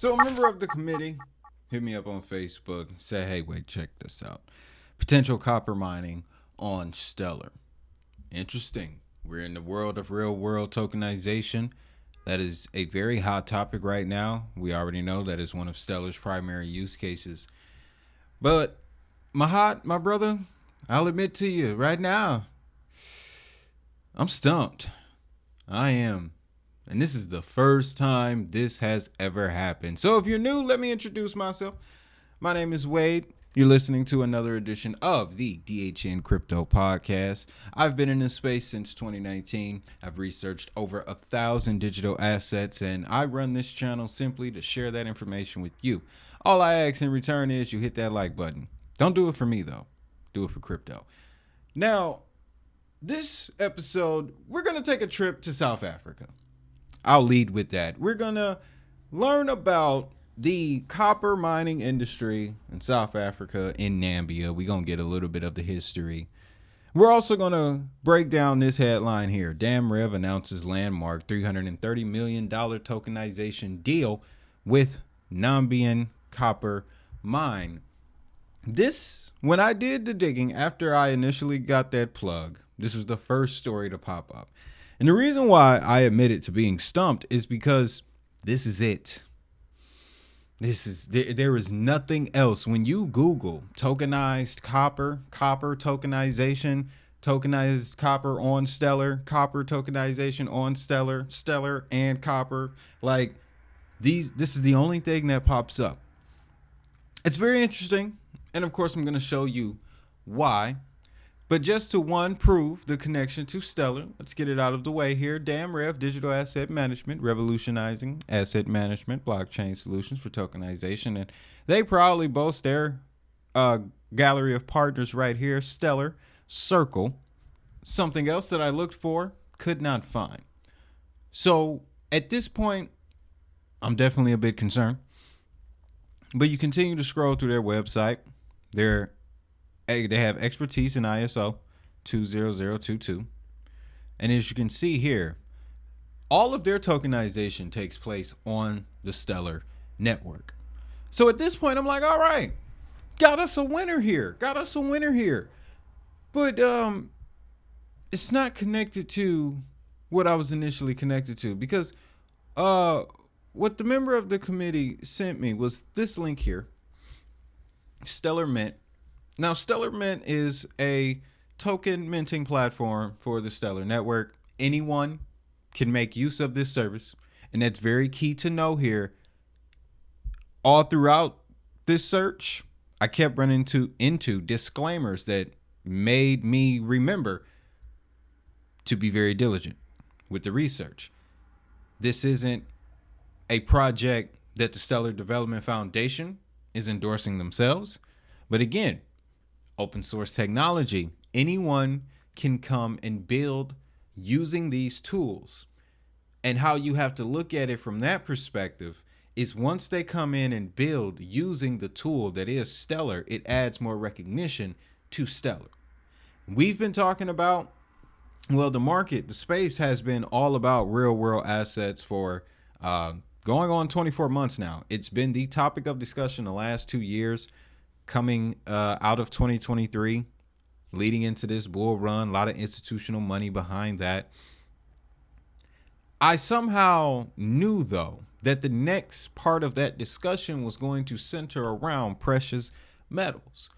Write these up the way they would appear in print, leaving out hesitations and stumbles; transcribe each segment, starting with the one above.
So a member of the committee hit me up on Facebook, said, "Hey, wait, check this out. Potential copper mining on Stellar. Interesting. We're in the world of real world tokenization. That is a very hot topic right now. We already know that is one of Stellar's primary use cases. But Mahat, my brother, I'll admit to you right now, I'm stumped. I am. And this is the first time this has ever happened. So if you're new, let me introduce myself. My name is Wade. You're listening to another edition of the DHN Crypto Podcast. I've been in this space since 2019. I've researched over 1,000 digital assets, and I run this channel simply to share that information with you. All I ask in return is you hit that like button. Don't do it for me, though. Do it for crypto. Now, this episode, we're going to take a trip to South Africa. I'll lead with that. We're going to learn about the copper mining industry in South Africa, in Namibian. We're going to get a little bit of the history. We're also going to break down this headline here. Damrev announces landmark $330 million tokenization deal with Namibian copper mine. This, when I did the digging after I initially got that plug, this was the first story to pop up. And the reason why I admitted to being stumped is because this is it. There is nothing else. When you Google tokenized copper tokenization, tokenized copper on Stellar, copper tokenization on Stellar, Stellar and copper, like this is the only thing that pops up. It's very interesting. And of course, I'm going to show you why. But just to prove the connection to Stellar, let's get it out of the way here. Damrev, digital asset management, revolutionizing asset management, blockchain solutions for tokenization. And they proudly boast their gallery of partners right here. Stellar, Circle. Something else that I looked for, could not find. So at this point, I'm definitely a bit concerned. But you continue to scroll through their website. They have expertise in ISO 20022. And as you can see here, all of their tokenization takes place on the Stellar network. So at this point, I'm like, all right, got us a winner here. But it's not connected to what I was initially connected to, because what the member of the committee sent me was this link here, Stellar Mint. Now, Stellar Mint is a token minting platform for the Stellar network. Anyone can make use of this service, and that's very key to know here. All throughout this search, I kept running into disclaimers that made me remember to be very diligent with the research. This isn't a project that the Stellar Development Foundation is endorsing themselves, but again, open source technology. Anyone can come and build using these tools. And how you have to look at it from that perspective is once they come in and build using the tool that is Stellar, it adds more recognition to Stellar. We've been talking about, well, the space has been all about real world assets for going on 24 months now. It's been the topic of discussion the last 2 years. Coming out of 2023, leading into this bull run, a lot of institutional money behind that. I somehow knew, though, that the next part of that discussion was going to center around precious metals.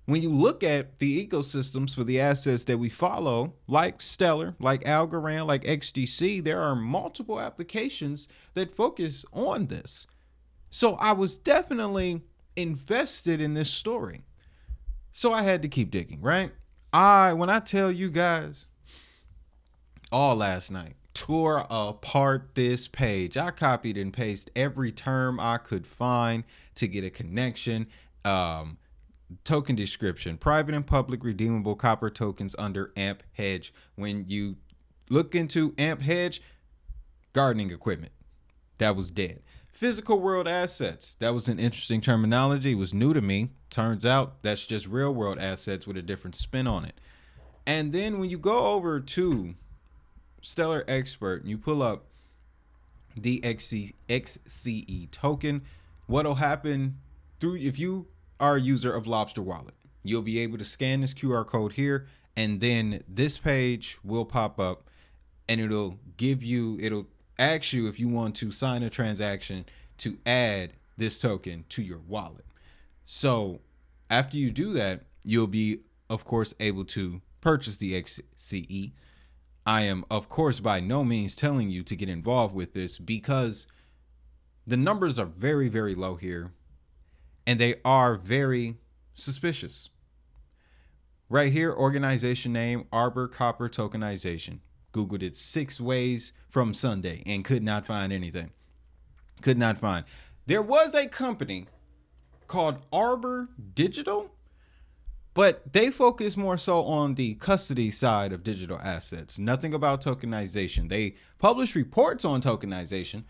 When you look at the ecosystems for the assets that we follow, like Stellar, like Algorand, like XDC, there are multiple applications that focus on this. So I was definitely invested in this story. So I had to keep digging, right? When I tell you guys, all last night, tore apart this page. I copied and pasted every term I could find to get a connection. Token description, private and public redeemable copper tokens under AMP Hedge. When you look into AMP Hedge, gardening equipment, that was dead. Physical world assets, that was an interesting terminology. It was new to me. Turns out that's just real world assets with a different spin on it. And then when you go over to Stellar Expert and you pull up the XCE token. What'll happen through if you are a user of Lobster Wallet, you'll be able to scan this QR code here, and then this page will pop up, and it'll ask you if you want to sign a transaction to add this token to your wallet. So after you do that, you'll be, of course, able to purchase the XCE. I am, of course, by no means telling you to get involved with this because the numbers are very, very low here, and they are very suspicious. Right here, organization name, Arbor Copper Tokenization. Googled it 6 ways from Sunday and could not find anything. Could not find. There was a company called Arbor Digital, but they focus more so on the custody side of digital assets. Nothing about tokenization. They publish reports on tokenization,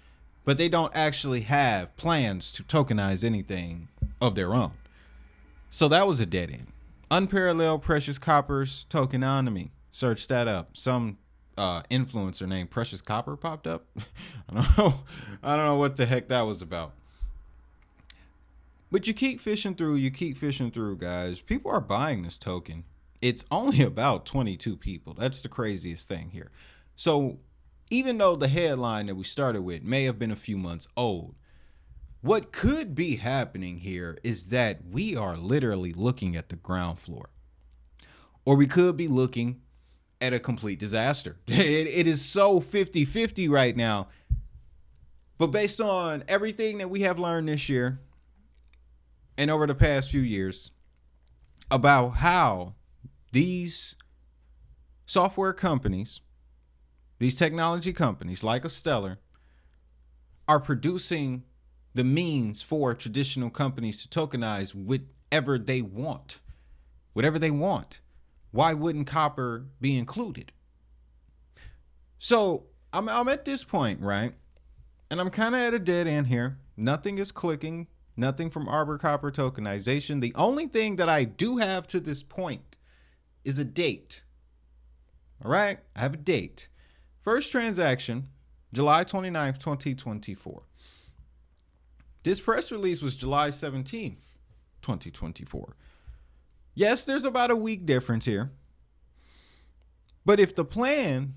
but they don't actually have plans to tokenize anything of their own. So that was a dead end. Unparalleled Precious Copper's tokenomics. Search that up. Some influencer named Precious Copper popped up. I don't know what the heck that was about. But you keep fishing through, guys. People are buying this token. It's only about 22 people. That's the craziest thing here. So even though the headline that we started with may have been a few months old, what could be happening here is that we are literally looking at the ground floor. Or we could be looking at a complete disaster. It is so 50-50 right now. But based on everything that we have learned this year and over the past few years about how these software companies, these technology companies like a Stellar, are producing the means for traditional companies to tokenize whatever they want. Whatever they want. Why wouldn't copper be included? So I'm at this point, right? And I'm kind of at a dead end here. Nothing is clicking. Nothing from Arbor Copper Tokenization. The only thing that I do have to this point is a date. All right? I have a date. First transaction, July 29th, 2024. This press release was July 17th, 2024. Yes, there's about a week difference here. But if the plan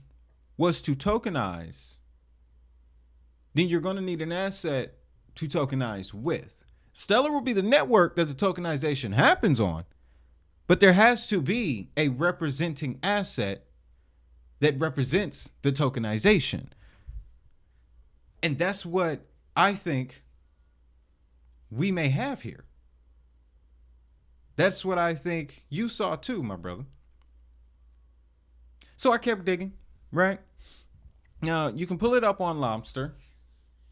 was to tokenize, then you're going to need an asset to tokenize with. Stellar will be the network that the tokenization happens on, but there has to be a representing asset that represents the tokenization. And that's what I think we may have here. That's what I think you saw too, my brother. So I kept digging, right? Now, you can pull it up on Lobster.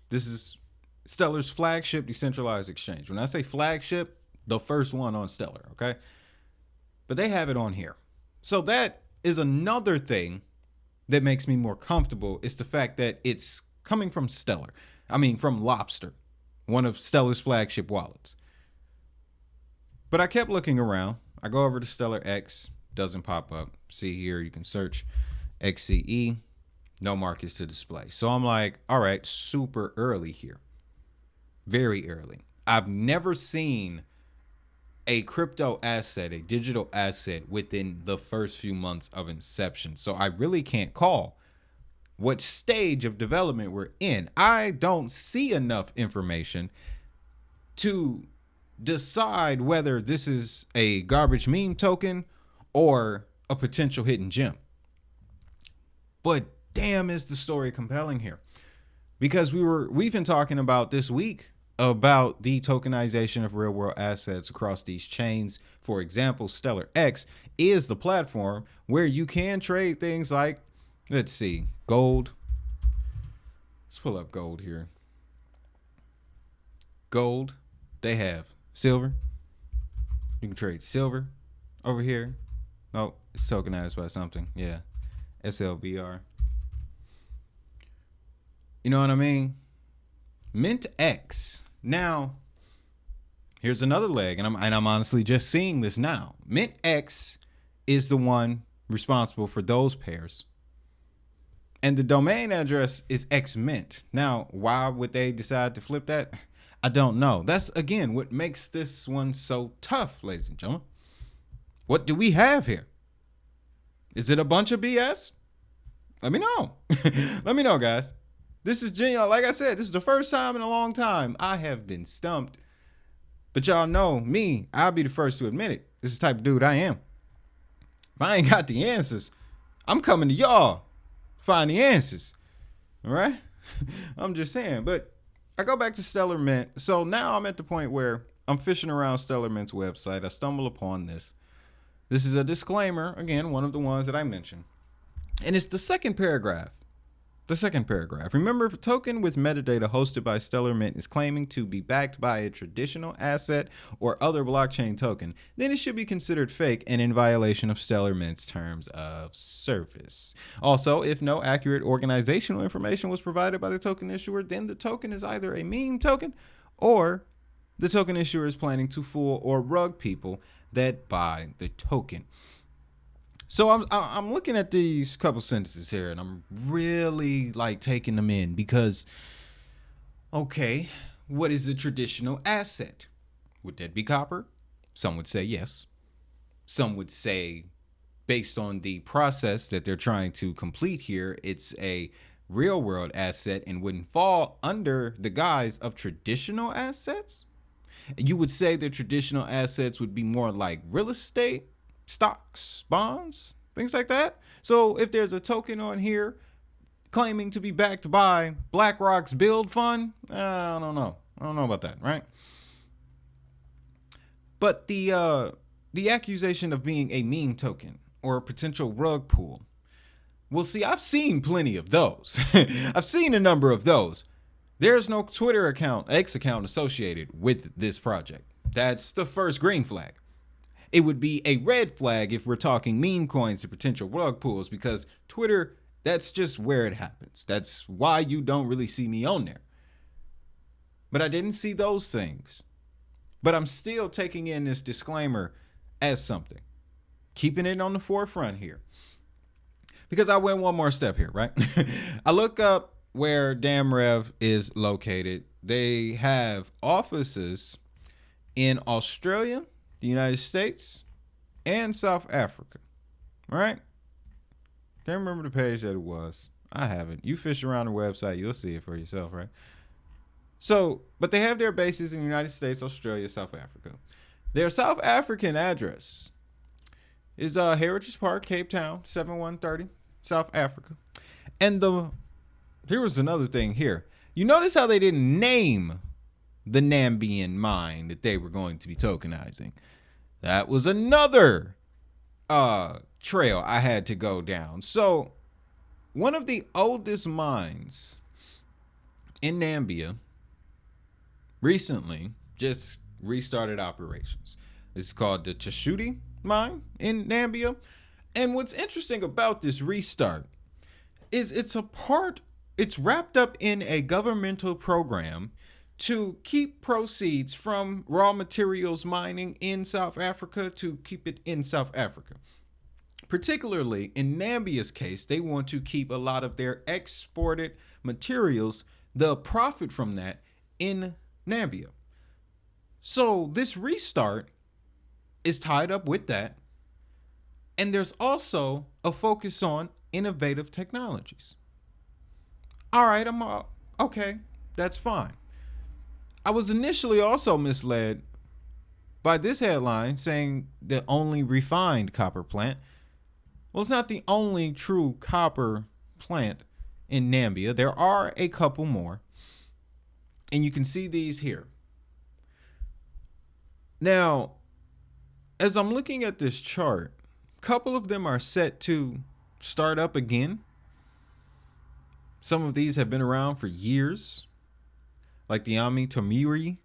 This is Stellar's flagship decentralized exchange. When I say flagship, the first one on Stellar, okay? But they have it on here. So that is another thing that makes me more comfortable is the fact that it's coming from from Lobster, one of Stellar's flagship wallets. But I kept looking around. I go over to Stellar X, doesn't pop up. See here, you can search XCE, no markets to display. So I'm like, all right, super early here. Very early. I've never seen a crypto asset, a digital asset within the first few months of inception. So I really can't call what stage of development we're in. I don't see enough information to decide whether this is a garbage meme token or a potential hidden gem. But damn, is the story compelling here. Because we've been talking about this week about the tokenization of real world assets across these chains. For example, Stellar X is the platform where you can trade things like, let's see, gold. Let's pull up gold here. Gold, they have silver. You can trade silver over here. Oh, it's tokenized by something. Yeah, SLBR. You know what I mean? Mint X. Now, here's another leg, and I'm honestly just seeing this now. Mint X is the one responsible for those pairs. And the domain address is xmint. Now, why would they decide to flip that? I don't know. That's, again, what makes this one so tough, ladies and gentlemen. What do we have here? Is it a bunch of BS? Let me know. Let me know, guys. This is genuine. Like I said, this is the first time in a long time I have been stumped. But y'all know me, I'll be the first to admit it. This is the type of dude I am. If I ain't got the answers, I'm coming to y'all. Find the answers. All right? I'm just saying. But I go back to Stellar Mint. So now I'm at the point where I'm fishing around Stellar Mint's website. I stumble upon this. This is a disclaimer. Again, one of the ones that I mentioned. And it's the second paragraph. The second paragraph. Remember, if a token with metadata hosted by Stellar Mint is claiming to be backed by a traditional asset or other blockchain token, then it should be considered fake and in violation of Stellar Mint's terms of service. Also, if no accurate organizational information was provided by the token issuer, then the token is either a meme token or the token issuer is planning to fool or rug people that buy the token. So I'm looking at these couple sentences here, and I'm really like taking them in because, okay, what is a traditional asset? Would that be copper? Some would say yes. Some would say, based on the process that they're trying to complete here, it's a real world asset and wouldn't fall under the guise of traditional assets. You would say that traditional assets would be more like real estate, stocks, bonds, things like that. So if there's a token on here claiming to be backed by BlackRock's build fund, I don't know. I don't know about that, right? But the accusation of being a meme token or a potential rug pull, well, see, I've seen plenty of those. I've seen a number of those. There's no Twitter account, X account associated with this project. That's the first green flag. It would be a red flag if we're talking meme coins and potential rug pulls, because Twitter, that's just where it happens. That's why you don't really see me on there. But I didn't see those things. But I'm still taking in this disclaimer as something, keeping it on the forefront here. Because I went one more step here, right? I look up where Damrev is located. They have offices in Australia, the United States, and South Africa. All right? Can't remember the page that it was. I haven't. You fish around the website, you'll see it for yourself, right? So, but they have their bases in the United States, Australia, South Africa. Their South African address is Heritage Park, Cape Town, 7130, South Africa. And here was another thing here. You notice how they didn't name the Namibian mine that they were going to be tokenizing. That was another trail I had to go down. So one of the oldest mines in Namibia recently just restarted operations. It's called the Tashuti mine in Namibia. And what's interesting about this restart is it's wrapped up in a governmental program to keep proceeds from raw materials mining in South Africa, to keep it in South Africa. Particularly in Namibia's case, they want to keep a lot of their exported materials, the profit from that, in Namibia. So this restart is tied up with that. And there's also a focus on innovative technologies. All right, okay, that's fine. I was initially also misled by this headline saying the only refined copper plant. Well, it's not the only true copper plant in Namibia. There are a couple more. And you can see these here. Now, as I'm looking at this chart, a couple of them are set to start up again. Some of these have been around for years, like the Tomiri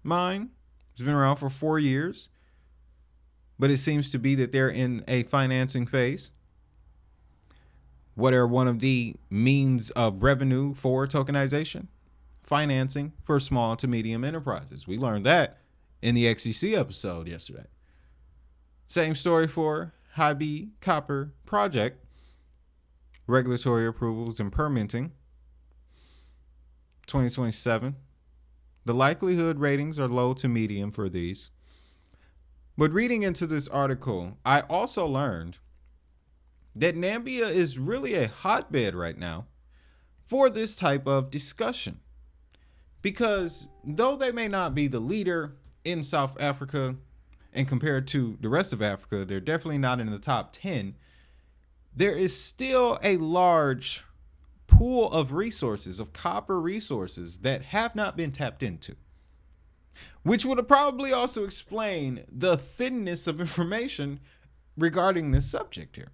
mine. It's been around for 4 years, but it seems to be that they're in a financing phase. What are one of the means of revenue for tokenization? Financing for small to medium enterprises. We learned that in the XCC episode yesterday. Same story for High B Copper Project. regulatory approvals and permitting, 2027. The likelihood ratings are low to medium for these. But reading into this article, I also learned that Namibia is really a hotbed right now for this type of discussion. Because though they may not be the leader in South Africa and compared to the rest of Africa, they're definitely not in the top 10. There is still a large pool of resources, of copper resources that have not been tapped into, which would probably also explain the thinness of information regarding this subject here.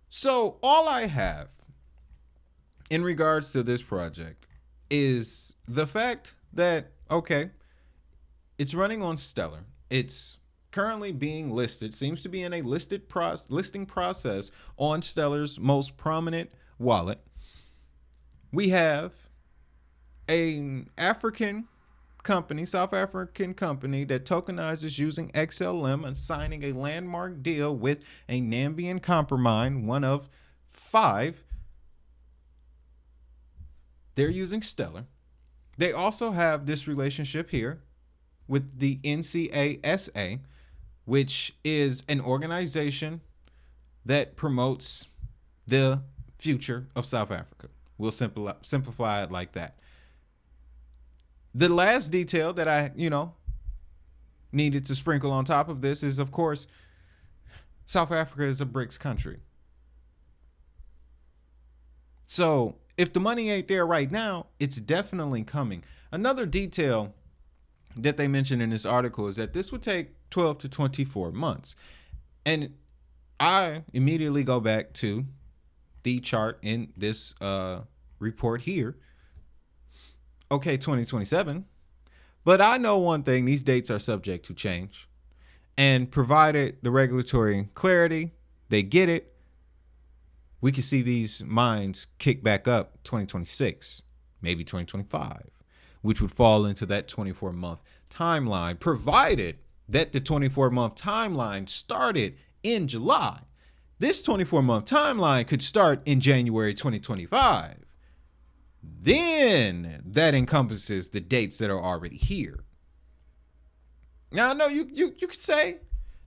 So all I have in regards to this project is the fact that, okay, it's running on Stellar. It's currently being listed, seems to be in a listing process on Stellar's most prominent wallet. We have an African company, South African company that tokenizes using XLM and signing a landmark deal with a Namibian copper mine, one of 5. They're using Stellar. They also have this relationship here with the NCASA, which is an organization that promotes the future of South Africa. We'll simplify it like that. The last detail that I, needed to sprinkle on top of this is, of course, South Africa is a BRICS country. So if the money ain't there right now, it's definitely coming. Another detail that they mentioned in this article is that this would take 12 to 24 months. And I immediately go back to the chart in this report here. Okay, 2027. But I know one thing, these dates are subject to change. And provided the regulatory clarity, they get it, we can see these mines kick back up 2026, maybe 2025, which would fall into that 24-month timeline, provided that the 24-month timeline started in July. This 24-month timeline could start in January 2025. Then that encompasses the dates that are already here. Now, I know you could say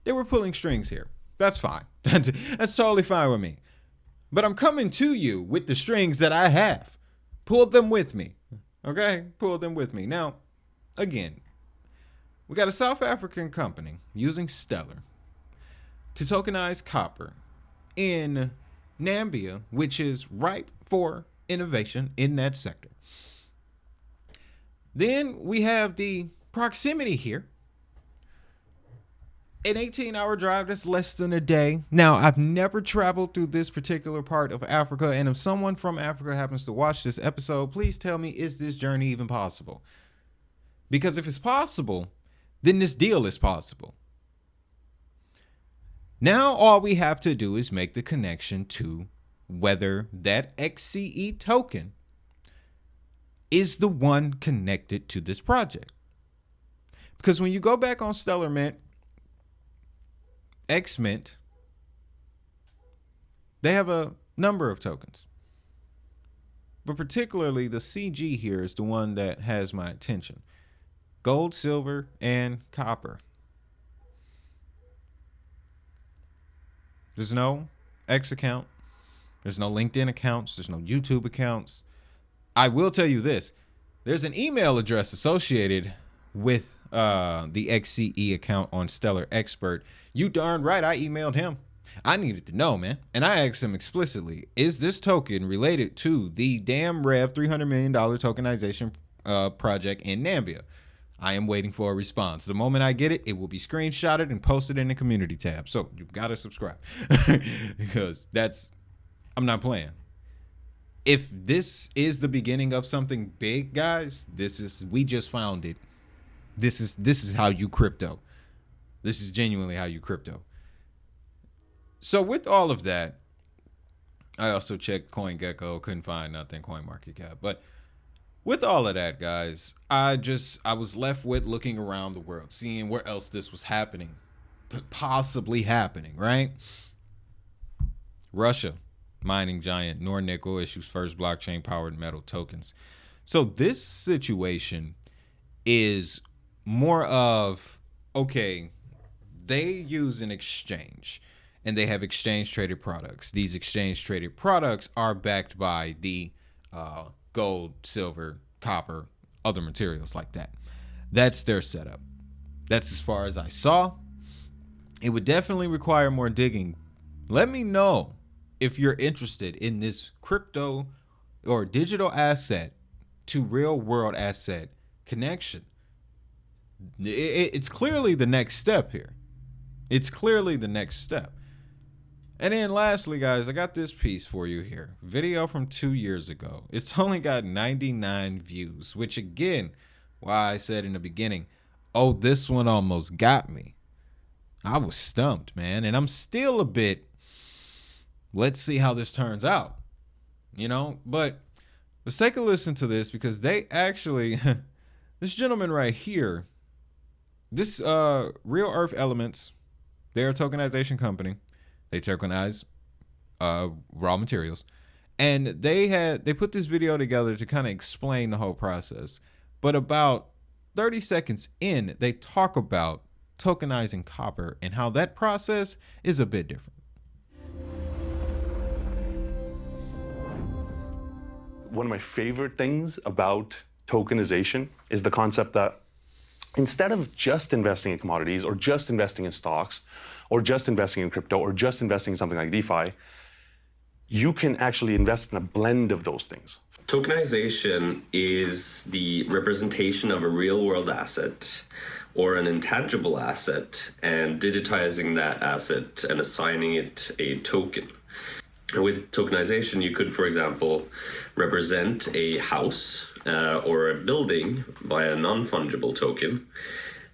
they were pulling strings here. That's fine. That's totally fine with me. But I'm coming to you with the strings that I have. Pull them with me. Okay? Pull them with me. Now, again, we got a South African company using Stellar to tokenize copper in Namibia, which is ripe for innovation in that sector. Then we have the proximity here. An 18-hour drive, that's less than a day. Now, I've never traveled through this particular part of Africa, and if someone from Africa happens to watch this episode, please tell me, is this journey even possible? Because if it's possible, then this deal is possible. Now, all we have to do is make the connection to whether that XCE token is the one connected to this project. Because when you go back on Stellar Mint, X-Mint, they have a number of tokens. But particularly the CG here is the one that has my attention. Gold, silver, and copper. There's no X account. There's no LinkedIn accounts. There's no YouTube accounts. I will tell you this. There's an email address associated with the XCE account on Stellar Expert. You darn right I emailed him. I needed to know, man. And I asked him explicitly, is this token related to the Damrev $300 million tokenization project in Namibia? I am waiting for a response. The moment I get it, it will be screenshotted and posted in the community tab. So you got to subscribe because I'm not playing. If this is the beginning of something big, guys, we just found it. This is how you crypto. This is genuinely how you crypto. So with all of that, I also checked CoinGecko, couldn't find nothing, CoinMarketCap. But with all of that, guys, I was left with looking around the world, seeing where else this was happening, possibly happening, right? Russia. mining giant Nornickel issues first blockchain powered metal tokens. So this situation is more of, okay, they use an exchange and they have exchange traded products. These exchange traded products are backed by the gold, silver, copper, other materials like that. That's their setup. That's as far as I saw. It would definitely require more digging. Let me know if you're interested in this crypto or digital asset to real world asset connection. It's clearly the next step here. It's clearly the next step. And then lastly, guys, I got this piece for you here. Video from 2 years ago. It's only got 99 views, which again, why I said in the beginning, oh, this one almost got me. I was stumped, man. And I'm still a bit, let's see how this turns out. You know, but let's take a listen to this because they actually, this gentleman right here, this Real Earth Elements, they're a tokenization company. They tokenize raw materials. And they put this video together to kind of explain the whole process. But about 30 seconds in, they talk about tokenizing copper and how that process is a bit different. One of my favorite things about tokenization is the concept that instead of just investing in commodities or just investing in stocks or just investing in crypto or just investing in something like DeFi, you can actually invest in a blend of those things. Tokenization is the representation of a real-world asset or an intangible asset and digitizing that asset and assigning it a token. With tokenization, you could, for example, represent a house or a building by a non-fungible token.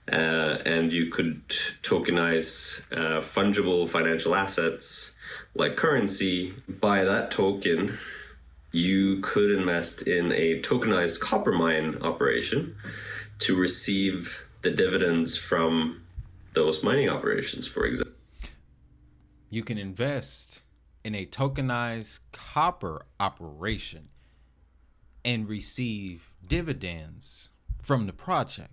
And you could tokenize fungible financial assets like currency. By that token, you could invest in a tokenized copper mine operation to receive the dividends from those mining operations, for example. You can invest in a tokenized copper operation and receive dividends from the project.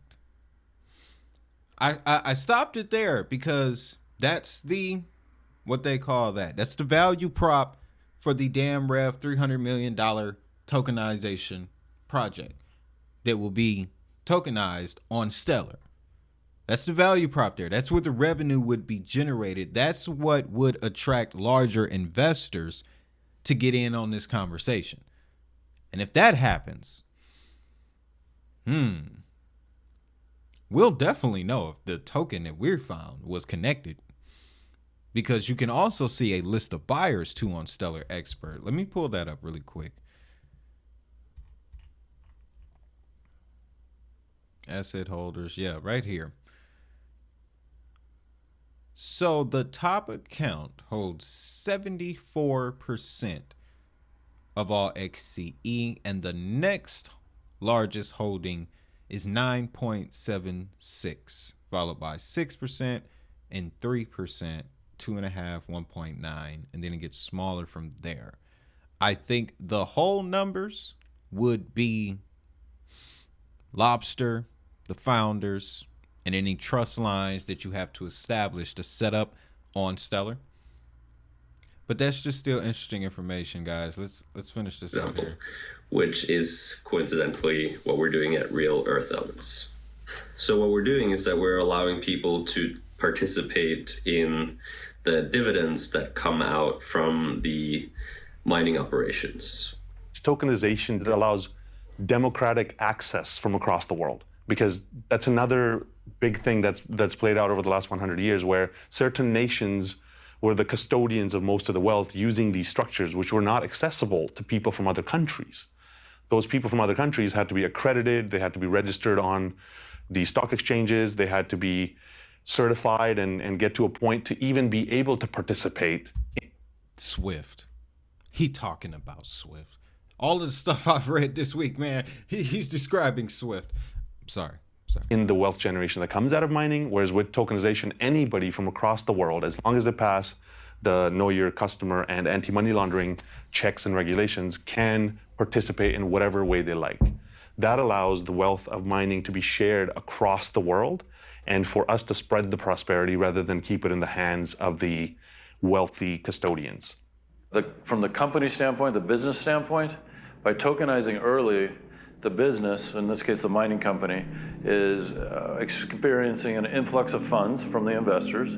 I stopped it there because that's what they call that. That's the value prop for the Damrev $300 million tokenization project that will be tokenized on Stellar. That's the value prop there. That's where the revenue would be generated. That's what would attract larger investors to get in on this conversation. And if that happens, we'll definitely know if the token that we found was connected. Because you can also see a list of buyers too on Stellar Expert. Let me pull that up really quick. Asset holders. Yeah, right here. So the top account holds 74% of all XCE, and the next largest holding is 9.76, followed by 6% and 3%, 2.5, 1.9, and then it gets smaller from there. I think the whole numbers would be Lobster, the founders, and any trust lines that you have to establish to set up on Stellar. But that's just still interesting information, guys. Let's finish this out here. Which is coincidentally what we're doing at Real Earth Elements. So what we're doing is that we're allowing people to participate in the dividends that come out from the mining operations. It's tokenization that allows democratic access from across the world, because that's another big thing that's played out over the last 100 years, where certain nations were the custodians of most of the wealth using these structures, which were not accessible to people from other countries. Those people from other countries had to be accredited, they had to be registered on the stock exchanges, they had to be certified and get to a point to even be able to participate. Swift. He talking about Swift. All of the stuff I've read this week, man, he's describing Swift. Sorry. In the wealth generation that comes out of mining, whereas with tokenization, anybody from across the world, as long as they pass the know your customer and anti-money laundering checks and regulations, can participate in whatever way they like. That allows the wealth of mining to be shared across the world and for us to spread the prosperity rather than keep it in the hands of the wealthy custodians. From the company standpoint, the business standpoint, by tokenizing early, the business, in this case the mining company, is experiencing an influx of funds from the investors.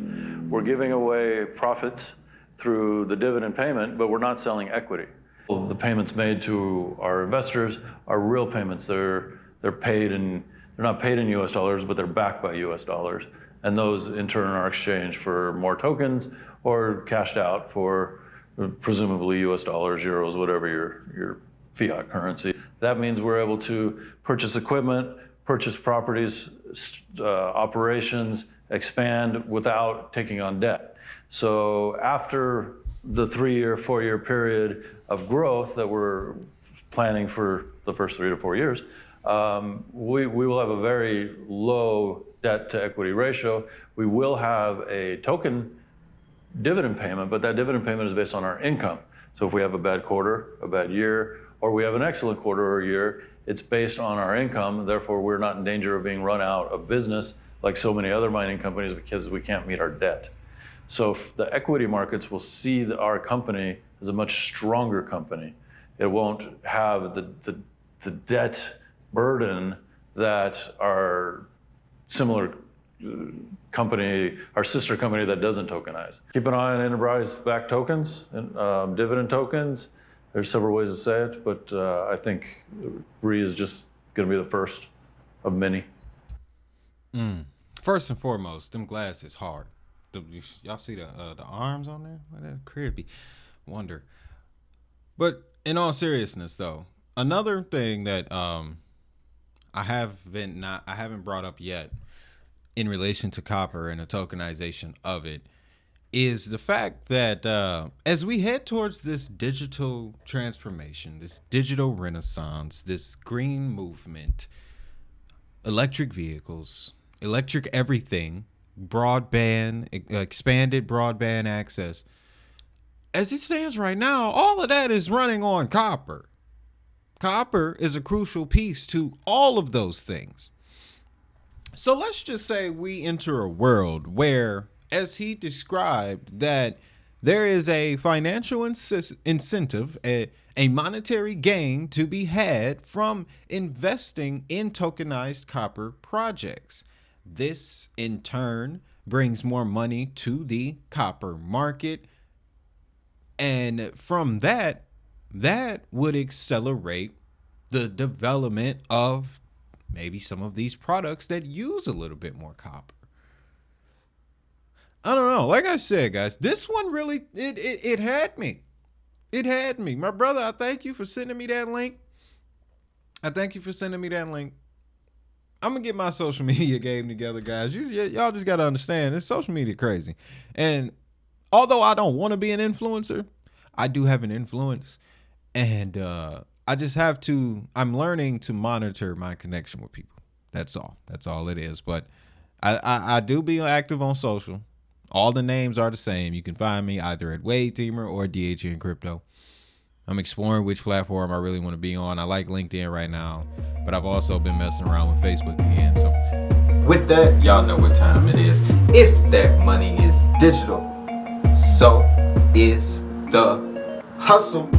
We're giving away profits through the dividend payment, but we're not selling equity. The payments made to our investors are real payments. They're paid in, they're not paid in US dollars, but they're backed by US dollars. And those in turn are exchanged for more tokens or cashed out for presumably US dollars, euros, whatever your fiat currency. That means we're able to purchase equipment, purchase properties, operations, expand without taking on debt. So after the 3-year, 4-year period of growth that we're planning for the first 3 to 4 years, we will have a very low debt to equity ratio. We will have a token dividend payment, but that dividend payment is based on our income. So if we have a bad quarter, a bad year, or we have an excellent quarter or year, it's based on our income. Therefore, we're not in danger of being run out of business like so many other mining companies because we can't meet our debt. So the equity markets will see our company as a much stronger company. It won't have the debt burden that our similar company, our sister company that doesn't tokenize. Keep an eye on enterprise-backed tokens and dividend tokens. There's several ways to say it, but I think RE is just going to be the first of many. First and foremost, them glasses hard. Y'all see the arms on there? Well, that creepy. Wonder. But in all seriousness, though, another thing that I haven't brought up yet in relation to copper and the tokenization of it is the fact that as we head towards this digital transformation, this digital renaissance, this green movement, electric vehicles, electric everything, broadband, expanded broadband access, as it stands right now, all of that is running on copper. Copper is a crucial piece to all of those things. So let's just say we enter a world where, as he described, that there is a financial incentive, a monetary gain to be had from investing in tokenized copper projects. This, in turn, brings more money to the copper market. And from that would accelerate the development of maybe some of these products that use a little bit more copper. I don't know. Like I said, guys, this one really, it had me. It had me. My brother, I thank you for sending me that link. I'm going to get my social media game together, guys. Y'all just got to understand, it's social media crazy. And although I don't want to be an influencer, I do have an influence. And I just have to, I'm learning to monitor my connection with people. That's all. That's all it is. But I do be active on social. All the names are the same. You can find me either at Wade Teamer or DHN Crypto. I'm exploring which platform I really want to be on. I like LinkedIn right now, but I've also been messing around with Facebook again. So with that, y'all know what time it is. If that money is digital, so is the hustle.